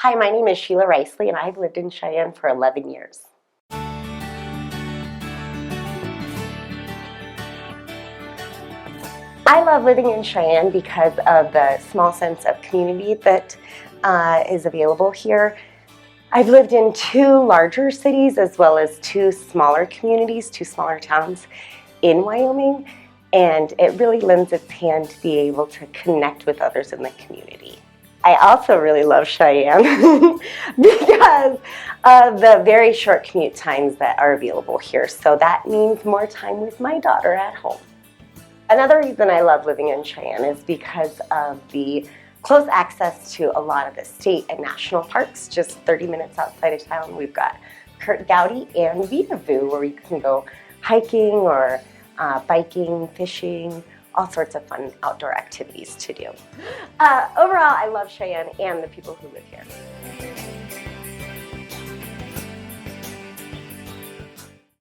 Hi, my name is Shelia Ricley, and I've lived in Cheyenne for 11 years. I love living in Cheyenne because of the small sense of community that is available here. I've lived in 2 larger cities as well as 2 smaller communities, 2 smaller towns in Wyoming, and it really lends its hand to be able to connect with others in the community. I also really love Cheyenne because of the very short commute times that are available here. So that means more time with my daughter at home. Another reason I love living in Cheyenne is because of the close access to a lot of the state and national parks. Just 30 minutes outside of town, we've got Curt, Gowdy, and Vedauwoo, where you can go hiking or biking, fishing, all sorts of fun outdoor activities to do. Overall, I love Cheyenne and the people who live here.